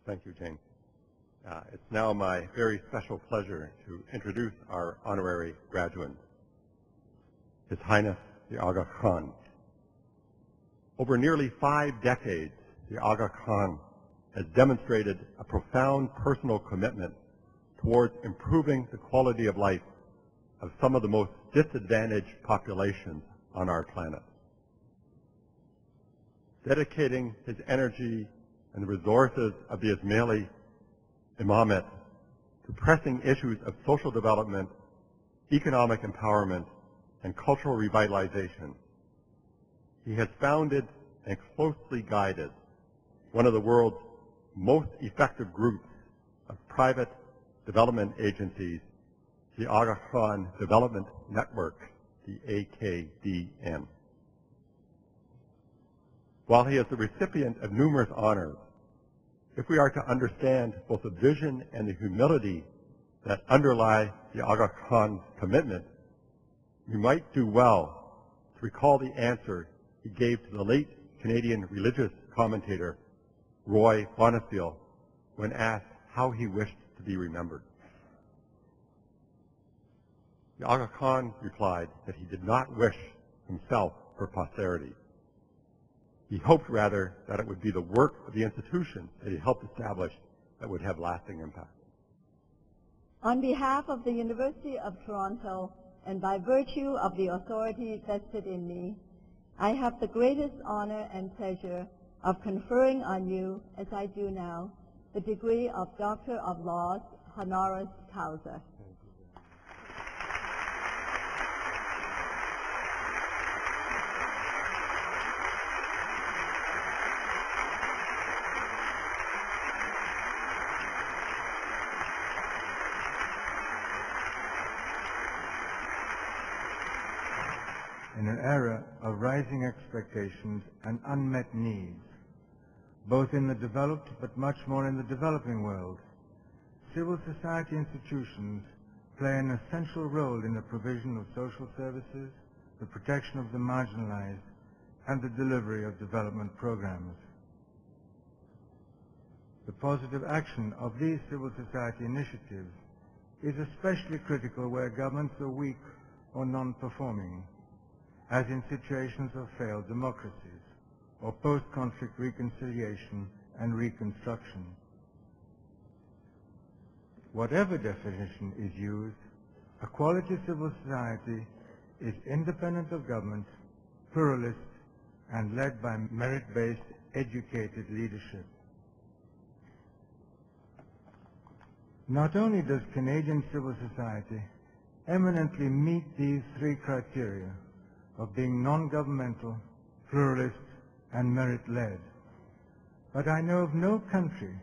Thank you, Jane. It's now my very special pleasure to introduce our honorary graduate, His Highness the Aga Khan. Over nearly 5 decades, the Aga Khan has demonstrated a profound personal commitment towards improving the quality of life of some of the most disadvantaged populations on our planet. Dedicating his energy and the resources of the Ismaili Imamate to pressing issues of social development, economic empowerment, and cultural revitalization, he has founded and closely guided one of the world's most effective groups of private development agencies, the Aga Khan Development Network, the AKDN. While he is the recipient of numerous honors, if we are to understand both the vision and the humility that underlie the Aga Khan's commitment, we might do well to recall the answer he gave to the late Canadian religious commentator Roy Bonnefille when asked how he wished to be remembered. The Aga Khan replied that he did not wish himself for posterity. He hoped, rather, that it would be the work of the institution that he helped establish that would have lasting impact. On behalf of the University of Toronto, and by virtue of the authority vested in me, I have the greatest honor and pleasure of conferring on you, as I do now, the degree of Doctor of Laws, honoris causa. In an era of rising expectations and unmet needs, both in the developed but much more in the developing world, civil society institutions play an essential role in the provision of social services, the protection of the marginalized, and the delivery of development programs. The positive action of these civil society initiatives is especially critical where governments are weak or non-performing, as in situations of failed democracies or post-conflict reconciliation and reconstruction. Whatever definition is used, a quality civil society is independent of government, pluralist, and led by merit-based, educated leadership. Not only does Canadian civil society eminently meet these 3 criteria of being non-governmental, pluralist, and merit-led, but I know of no country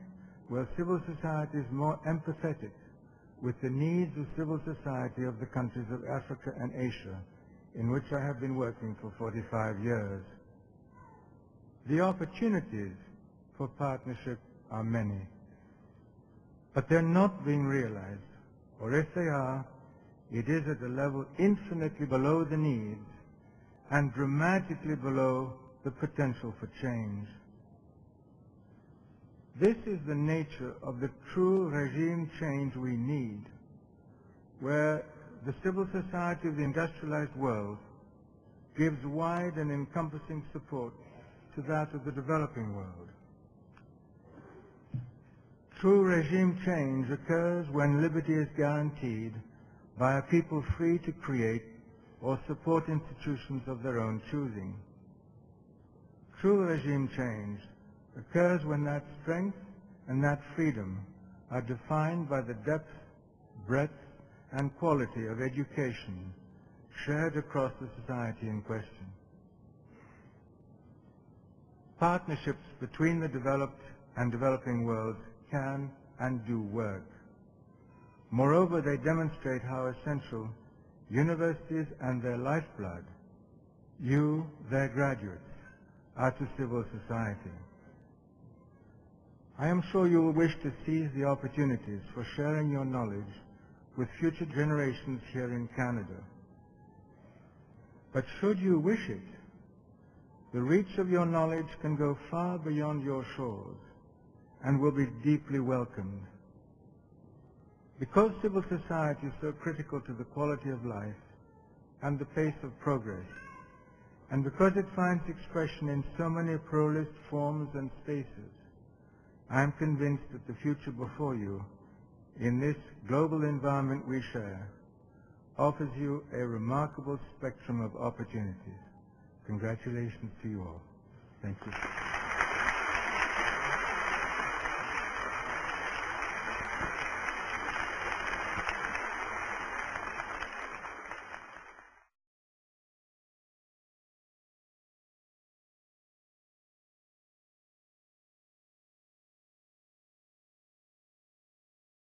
where civil society is more empathetic with the needs of civil society of the countries of Africa and Asia, in which I have been working for 45 years. The opportunities for partnership are many, but they're not being realized, or if they are, it is at a level infinitely below the needs and dramatically below the potential for change. This is the nature of the true regime change we need, where the civil society of the industrialized world gives wide and encompassing support to that of the developing world. True regime change occurs when liberty is guaranteed by a people free to create or support institutions of their own choosing. True regime change occurs when that strength and that freedom are defined by the depth, breadth, and quality of education shared across the society in question. Partnerships between the developed and developing worlds can and do work. Moreover, they demonstrate how essential universities and their lifeblood, you, their graduates, are to civil society. I am sure you will wish to seize the opportunities for sharing your knowledge with future generations here in Canada. But should you wish it, the reach of your knowledge can go far beyond your shores and will be deeply welcomed. Because civil society is so critical to the quality of life and the pace of progress, and because it finds expression in so many pluralist forms and spaces, I am convinced that the future before you, in this global environment we share, offers you a remarkable spectrum of opportunities. Congratulations to you all. Thank you.